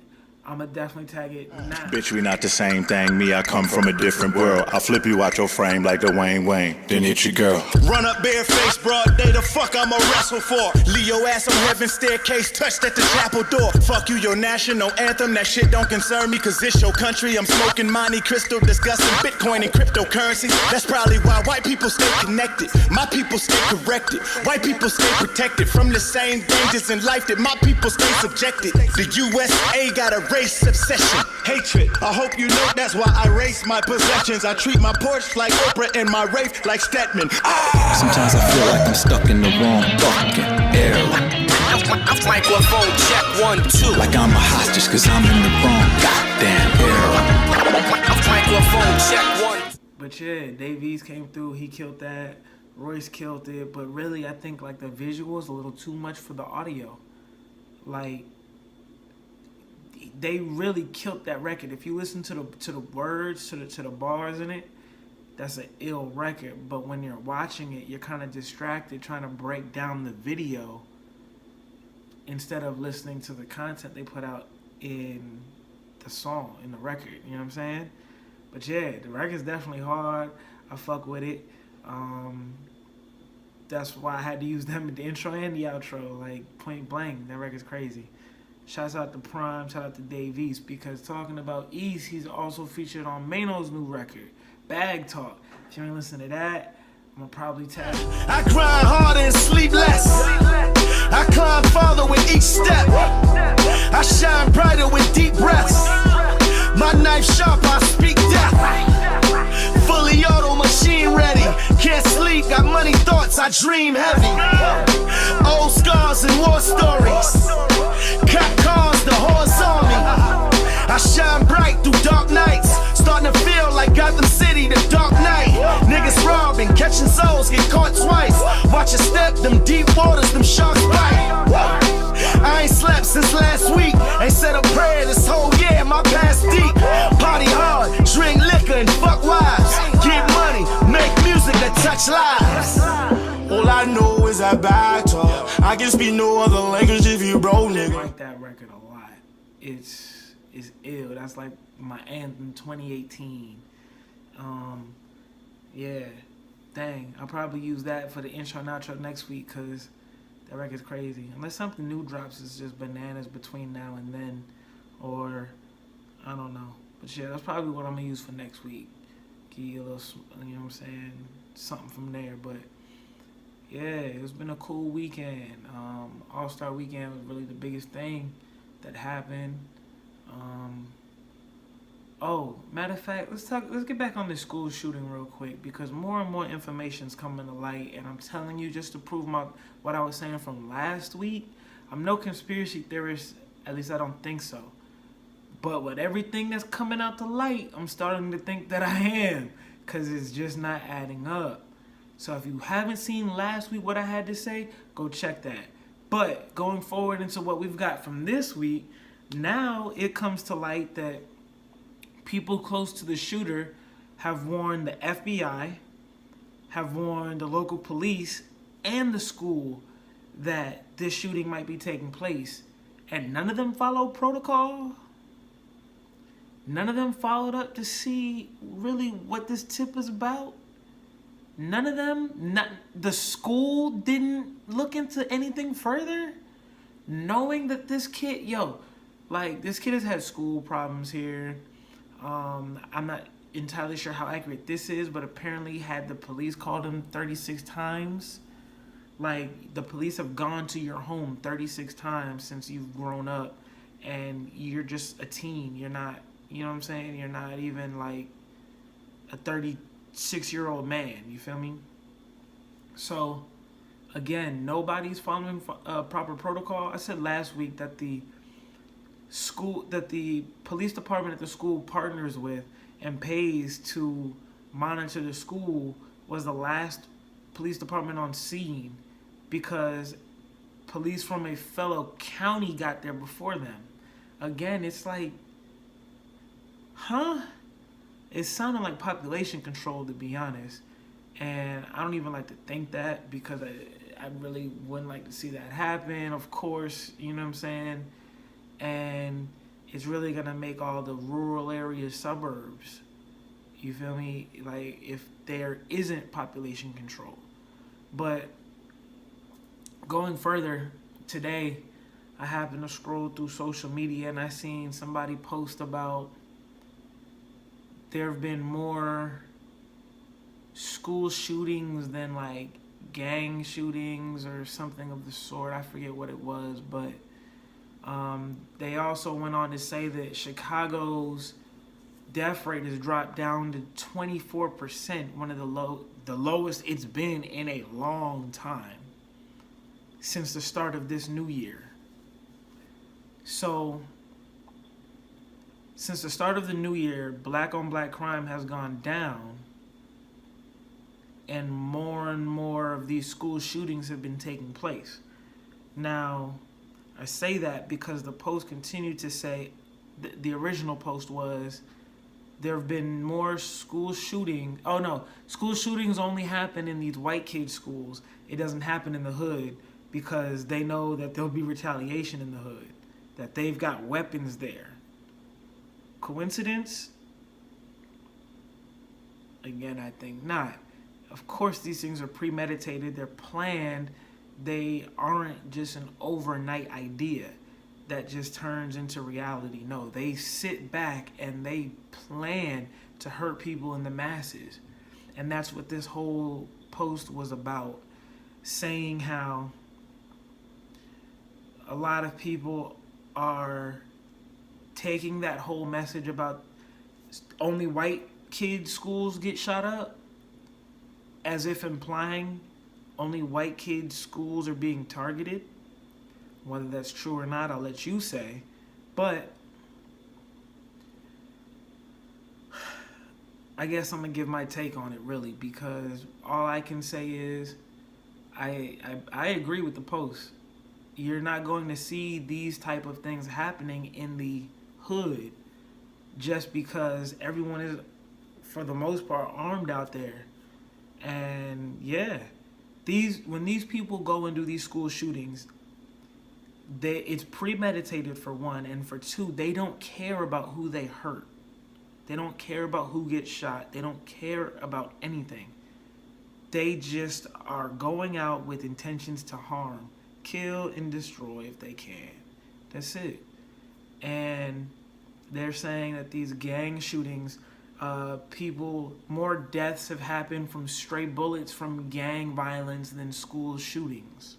I'ma definitely tag it now. Bitch, we not the same thing. Me, I come from a different world. I'll flip you out your frame like the Wayne, then hit your girl. Run up bareface, broad day, the fuck I'ma wrestle for. Leo ass on heaven's staircase, touched at the chapel door. Fuck you, your national anthem, that shit don't concern me, cause this your country. I'm smoking Monte Crystal, discussing Bitcoin and cryptocurrency. That's probably why white people stay connected. My people stay corrected. White people stay protected from the same dangers in life that my people stay subjected. The USA got a race obsession, hatred. I hope you know that's why I race my possessions. I treat my Porsche like Oprah and my Wraith like Stedman. Sometimes I feel like I'm stuck in the wrong fucking era. Microphone check 1, 2. Like I'm a hostage cause I'm in the wrong goddamn era. Microphone check 1. But yeah, Dave East came through, he killed that. Royce killed it, but really I think like the visuals a little too much for the audio. Like, they really killed that record. If you listen to the words, to the bars in it, that's an ill record. But when you're watching it, you're kind of distracted trying to break down the video instead of listening to the content they put out in the song, in the record. You know what I'm saying? But yeah, the record's definitely hard. I fuck with it. That's why I had to use them in the intro and the outro, like point blank. That record's crazy. Shouts out to Prime, shout out to Dave East, because talking about East, he's also featured on Mano's new record, Bag Talk. If you ain't listen to that, I'm gonna probably tag you. I grind harder and sleep less. I climb farther with each step. I shine brighter with deep breaths. My knife sharp, I speak death. Fully auto, machine ready. Can't sleep, got money thoughts, I dream heavy. Old scars and war stories. Cop cars, the horse on me. I shine bright through dark nights. Starting to feel City, the dark night. Niggas robbing, catching souls, get caught twice. Watch your step, them deep waters, them sharks bite. I ain't slept since last week. Ain't said a prayer this whole year, my past deep. Party hard, drink liquor and fuck wives. Get money, make music that touch lives. All I know is that back talk. I can speak no other language if you bro, nigga. I like that record a lot. It's ill. That's like my anthem 2018. Yeah. Dang, I'll probably use that for the intro and outro next week because that record's crazy. Unless something new drops, it's just bananas between now and then. Or, I don't know. But yeah, that's probably what I'm going to use for next week. Give you a little, you know what I'm saying, something from there. But yeah, it's been a cool weekend. All-Star Weekend was really the biggest thing that happened. Oh, matter of fact, let's get back on this school shooting real quick because more and more information's coming to light, and I'm telling you, just to prove what I was saying from last week, I'm no conspiracy theorist, at least I don't think so. But with everything that's coming out to light, I'm starting to think that I am, because it's just not adding up. So if you haven't seen last week what I had to say, go check that. But going forward into what we've got from this week, now it comes to light that people close to the shooter have warned the FBI, have warned the local police and the school that this shooting might be taking place. And none of them followed protocol. None of them followed up to see really what this tip is about. None of them, the school didn't look into anything further. Knowing that this kid, this kid has had school problems here. I'm not entirely sure how accurate this is, but apparently had the police called him 36 times. Like, the police have gone to your home 36 times since you've grown up, and you're just a teen. You're not, you know what I'm saying? You're not even like a 36-year-old man, you feel me? So, again, nobody's following proper protocol. I said last week that the police department at the school partners with and pays to monitor the school was the last police department on scene because police from a fellow county got there before them. Again, it's like, it sounded like population control, to be honest. And I don't even like to think that because I really wouldn't like to see that happen, of course, you know what I'm saying? And it's really going to make all the rural areas suburbs. You feel me? Like, if there isn't population control. But going further, today, I happened to scroll through social media and I seen somebody post about there have been more school shootings than, like, gang shootings or something of the sort. I forget what it was, but they also went on to say that Chicago's death rate has dropped down to 24%, one of the lowest it's been in a long time since the start of this new year. So, since the start of the new year, black-on-black crime has gone down, and more of these school shootings have been taking place. Now, I say that because the post continued to say, the original post was, there have been more school shootings. Oh no, school shootings only happen in these white kids' schools. It doesn't happen in the hood because they know that there'll be retaliation in the hood, that they've got weapons there. Coincidence? Again, I think not. Of course, these things are premeditated. They're planned. They aren't just an overnight idea that just turns into reality. No, they sit back and they plan to hurt people in the masses. And that's what this whole post was about, saying how a lot of people are taking that whole message about only white kids' schools get shot up as if implying only white kids' schools are being targeted. Whether that's true or not, I'll let you say. But I guess I'm gonna give my take on it really, because all I can say is I agree with the post. You're not going to see these type of things happening in the hood just because everyone is, for the most part, armed out there. And yeah, when these people go and do these school shootings, it's premeditated for one, and for two, they don't care about who they hurt. They don't care about who gets shot. They don't care about anything. They just are going out with intentions to harm, kill, and destroy if they can. That's it. And they're saying that these gang shootings, more deaths have happened from stray bullets from gang violence than school shootings.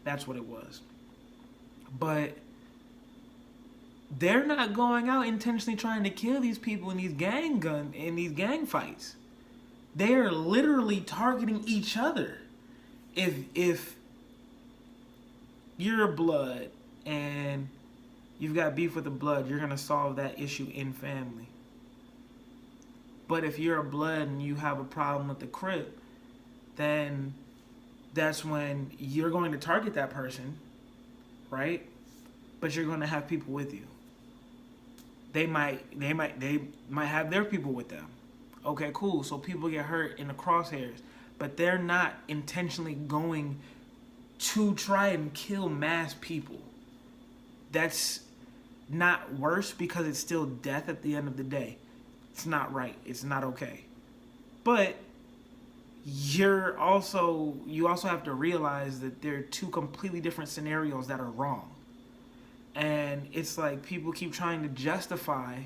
That's what it was. But they're not going out intentionally trying to kill these people in these gang fights. They are literally targeting each other. If you're a blood and you've got beef with the blood, you're gonna solve that issue in family. But if you're a blood and you have a problem with the Crip, then that's when you're going to target that person, right? But you're going to have people with you. They might have their people with them. Okay, cool. So people get hurt in the crosshairs, but they're not intentionally going to try and kill mass people. That's not worse because it's still death at the end of the day. It's not right. It's not okay. But you also have to realize that there are two completely different scenarios that are wrong. And it's like people keep trying to justify,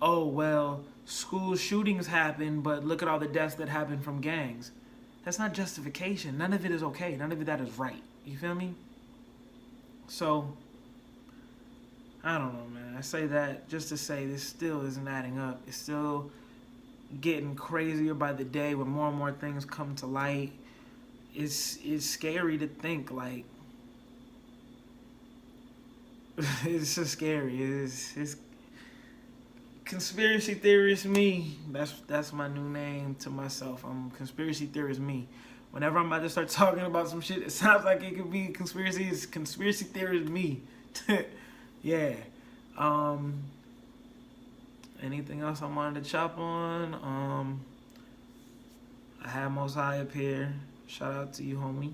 oh, well, school shootings happen, but look at all the deaths that happen from gangs. That's not justification. None of it is okay. None of it that is right. You feel me? So, I don't know, man. I say that just to say this still isn't adding up. It's still getting crazier by the day when more and more things come to light. It's scary to think, like, it's just scary. It's conspiracy theorist me. That's my new name to myself. I'm conspiracy theorist me. Whenever I'm about to start talking about some shit, it sounds like it could be conspiracy. It's conspiracy theorist me. Yeah. Anything else I wanted to chop on? I had Most High up here. Shout out to you, homie.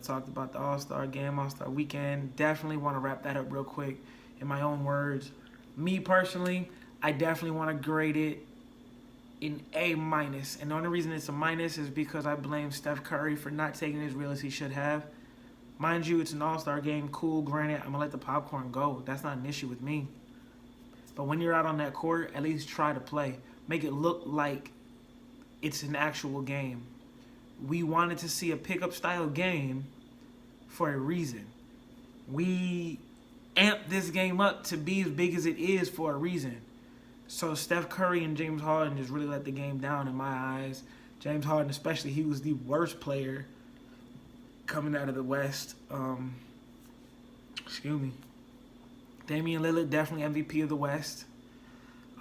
Talked about the All-Star game, All-Star weekend. Definitely want to wrap that up real quick in my own words. Me personally, I definitely want to grade it in A-. And the only reason it's a minus is because I blame Steph Curry for not taking as real as he should have. Mind you, it's an All-Star game. Cool, granted, I'm going to let the popcorn go. That's not an issue with me. But when you're out on that court, at least try to play. Make it look like it's an actual game. We wanted to see a pickup style game for a reason. We amped this game up to be as big as it is for a reason. So Steph Curry and James Harden just really let the game down in my eyes. James Harden especially, he was the worst player coming out of the West. Excuse me. Damian Lillard, definitely MVP of the West.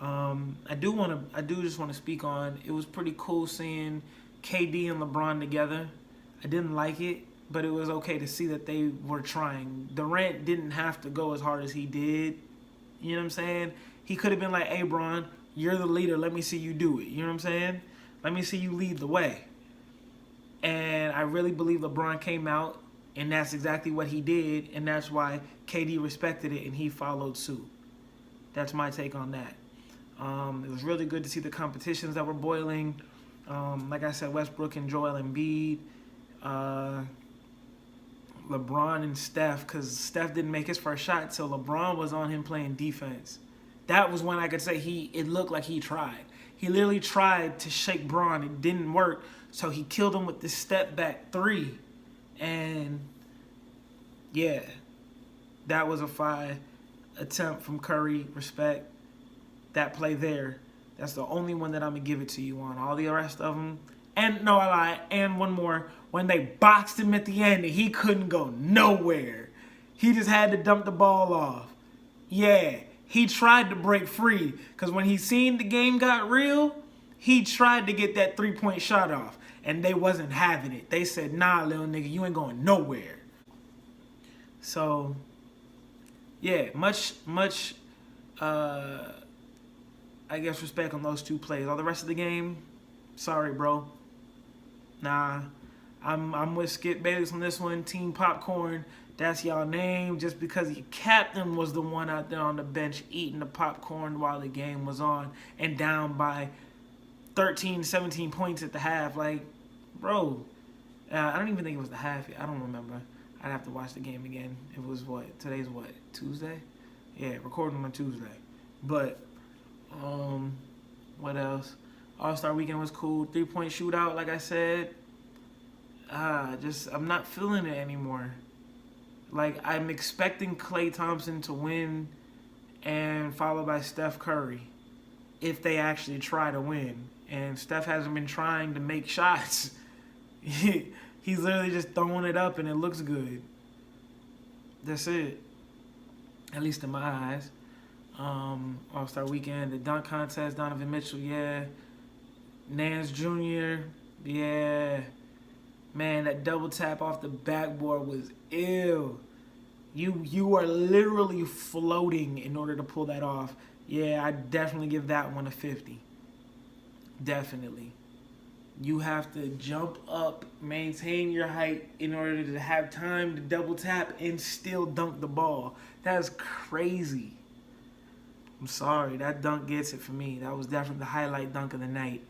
I do just want to speak on, it was pretty cool seeing KD and LeBron together. I didn't like it, but it was okay to see that they were trying. Durant didn't have to go as hard as he did. You know what I'm saying? He could have been like, hey, Bron, you're the leader. Let me see you do it. You know what I'm saying? Let me see you lead the way. And I really believe LeBron came out, and that's exactly what he did, and that's why KD respected it, and he followed suit. That's my take on that. It was really good to see the competitions that were boiling. Like I said, Westbrook and Joel Embiid, LeBron and Steph, because Steph didn't make his first shot until LeBron was on him playing defense. That was when I could say it looked like he tried. He literally tried to shake Bron. It didn't work, so he killed him with this step back three. And yeah, that was a fire attempt from Curry. Respect that play there. That's the only one that I'm going to give it to you on. All the rest of them. And no, I lied. And one more. When they boxed him at the end, he couldn't go nowhere. He just had to dump the ball off. Yeah, he tried to break free because when he seen the game got real, he tried to get that 3-point shot off, and they wasn't having it. They said, nah, little nigga, you ain't going nowhere. So, yeah, much, I guess, respect on those 2 plays. All the rest of the game, sorry, bro. Nah, I'm with Skip Bayless on this one. Team Popcorn, that's y'all name. Just because your captain was the one out there on the bench eating the popcorn while the game was on and down by 13, 17 points at the half. Like, bro, I don't even think it was the half. I don't remember. I'd have to watch the game again. It was what? Today's what? Tuesday? Yeah, recording on Tuesday. But, what else? All-Star Weekend was cool. 3-point shootout, like I said. I'm not feeling it anymore. Like, I'm expecting Klay Thompson to win and followed by Steph Curry if they actually try to win. And Steph hasn't been trying to make shots. He's literally just throwing it up and it looks good. That's it. At least in my eyes. All-Star Weekend, the dunk contest, Donovan Mitchell, yeah. Nance Jr., yeah. Man, that double tap off the backboard was ill. You are literally floating in order to pull that off. Yeah, I definitely give that one a 50. Definitely. You have to jump up, maintain your height in order to have time to double tap and still dunk the ball. That's crazy. I'm sorry, that dunk gets it for me. That was definitely the highlight dunk of the night.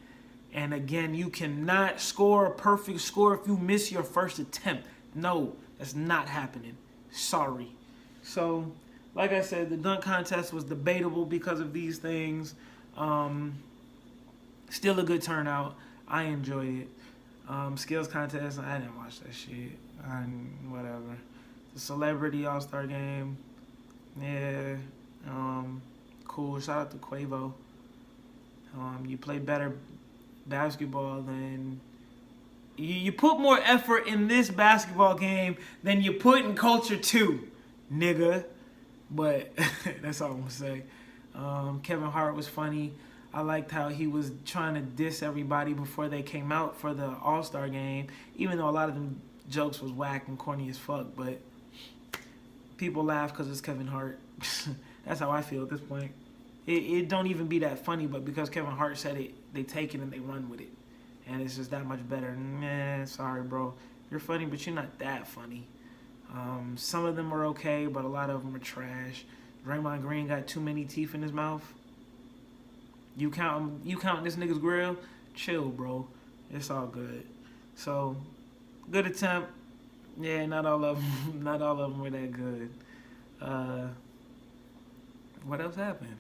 And again, you cannot score a perfect score if you miss your first attempt. No, that's not happening. Sorry. So, like I said, the dunk contest was debatable because of these things. Still a good turnout. I enjoyed it. Skills contest, I didn't watch that shit. Whatever. The Celebrity All-Star Game. Yeah. Cool. Shout out to Quavo. You play better basketball than... You put more effort in this basketball game than you put in Culture 2, nigga. But that's all I'm going to say. Kevin Hart was funny. I liked how he was trying to diss everybody before they came out for the All-Star game, even though a lot of them jokes was whack and corny as fuck, but people laugh because it's Kevin Hart. That's how I feel at this point. It don't even be that funny, but because Kevin Hart said it, they take it and they run with it. And it's just that much better. Nah, sorry, bro. You're funny, but you're not that funny. Some of them are okay, but a lot of them are trash. Draymond Green got too many teeth in his mouth. You counting this nigga's grill? Chill, bro. It's all good. So, good attempt. Yeah, not all of them were that good. What else happened?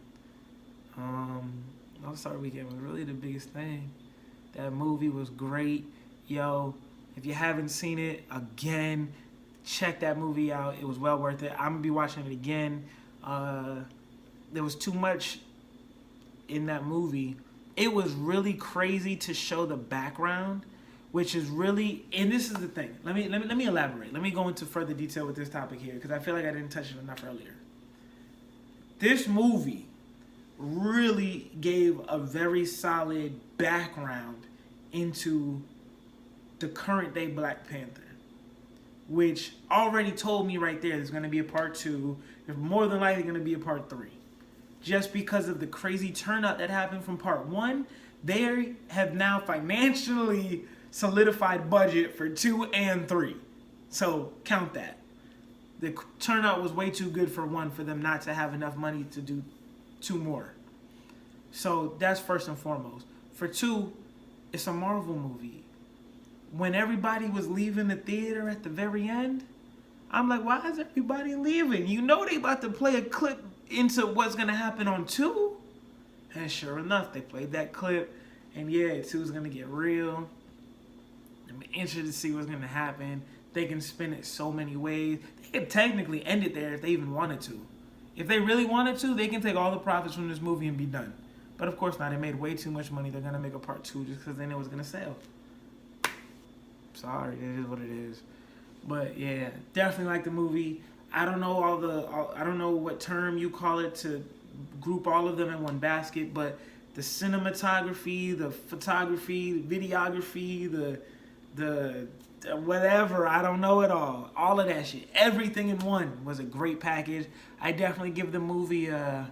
All-Star Weekend was really the biggest thing. That movie was great. Yo, if you haven't seen it, again, check that movie out. It was well worth it. I'm going to be watching it again. There was too much in that movie. It was really crazy to show the background, which is really, and this is the thing. Let me elaborate. Let me go into further detail with this topic here because I feel like I didn't touch it enough earlier. This movie really gave a very solid background into the current day Black Panther, which already told me right there there's going to be a part 2. There's more than likely going to be a part 3. Just because of the crazy turnout that happened from part 1, they have now financially solidified budget for 2 and 3. So count that. The turnout was way too good for 1 for them not to have enough money to do 2 more. So that's first and foremost. For 2, it's a Marvel movie. When everybody was leaving the theater at the very end, I'm like, why is everybody leaving? You know they about to play a clip into what's going to happen on 2. And sure enough, they played that clip. And yeah, 2 is going to get real. I'm interested to see what's going to happen. They can spin it so many ways. They could technically end it there if they even wanted to. If they really wanted to, they can take all the profits from this movie and be done. But of course not. They made way too much money. They're going to make a part 2 just because they know it's going to sell. Sorry, it is what it is. But yeah, definitely like the movie. I don't know I don't know what term you call it to group all of them in one basket, but the cinematography, the photography, the videography, the whatever, I don't know it all of that shit, everything in one was a great package. I definitely give the movie a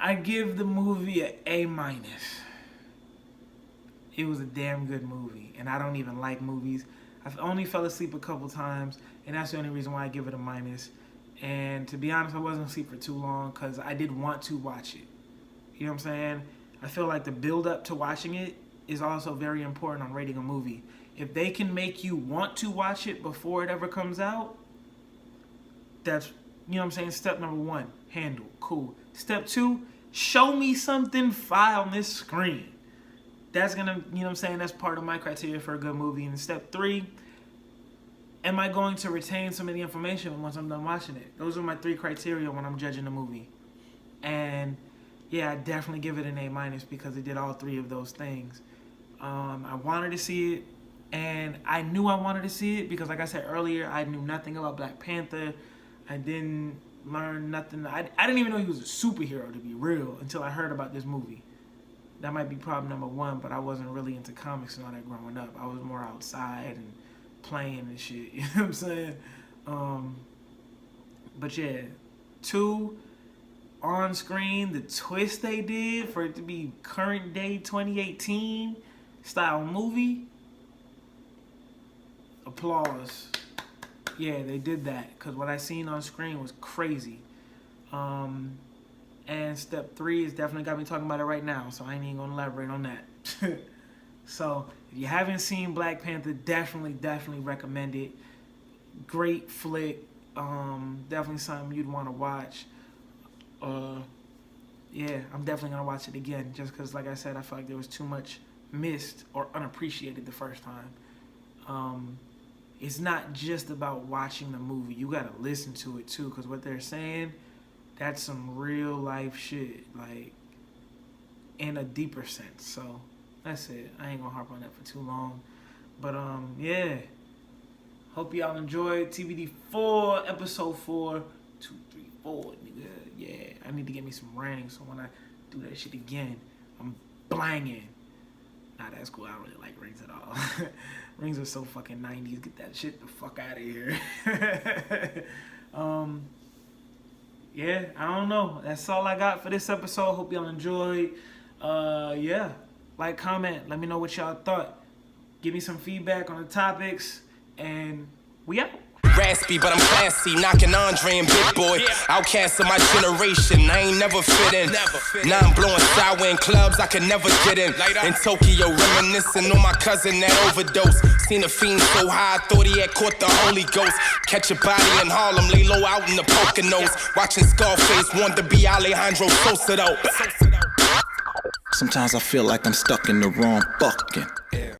A-. It was a damn good movie, and I don't even like movies. I've only fell asleep a couple times, and that's the only reason why I give it a minus. And to be honest, I wasn't asleep for too long because I did want to watch it. You know what I'm saying? I feel like the build up to watching it is also very important on rating a movie. If they can make you want to watch it before it ever comes out, that's, you know what I'm saying, step number 1, handle, cool. Step 2, show me something fire on this screen. That's gonna, you know what I'm saying, that's part of my criteria for a good movie. And step 3, am I going to retain some of the information once I'm done watching it? Those are my 3 criteria when I'm judging a movie. And yeah, I definitely give it an A- because it did all 3 of those things. I wanted to see it, and I knew I wanted to see it because, like I said earlier, I knew nothing about Black Panther. I didn't learn nothing. I didn't even know he was a superhero, to be real, until I heard about this movie. That might be problem number 1, but I wasn't really into comics and all that growing up. I was more outside and playing and shit, you know what I'm saying? But yeah, 2, on screen, the twist they did for it to be current day 2018 style movie, applause. Yeah, they did that, because what I seen on screen was crazy. And step 3 is definitely got me talking about it right now, so I ain't even gonna elaborate on that. So if you haven't seen Black Panther, definitely recommend it. Great flick. Definitely something you'd want to watch. Yeah, I'm definitely gonna watch it again, just because, like I said, I feel like there was too much missed or unappreciated the first time. It's not just about watching the movie. You gotta listen to it too, because what they're saying, that's some real life shit, like, in a deeper sense. So that's it. I ain't gonna harp on that for too long. But yeah. Hope y'all enjoyed TVD 4, episode 4, 2, 3, 4, nigga. Yeah, I need to get me some rings, so when I do that shit again, I'm blanging. Nah, that's cool. I don't really like rings at all. Rings are so fucking 90s. Get that shit the fuck out of here. Yeah, I don't know. That's all I got for this episode. Hope y'all enjoyed. Yeah, like, comment. Let me know what y'all thought. Give me some feedback on the topics, and we out. Raspy, but I'm classy, knocking Andre and Big Boy. Outcast of my generation, I ain't never fit in. Now I'm blowing sour in clubs I could never get in. In Tokyo, reminiscing on my cousin that overdose. Seen a fiend so high, I thought he had caught the Holy Ghost. Catch a body in Harlem, lay low out in the Poconos. Watching Scarface, want to be Alejandro Sosa though. Sometimes I feel like I'm stuck in the wrong bucket.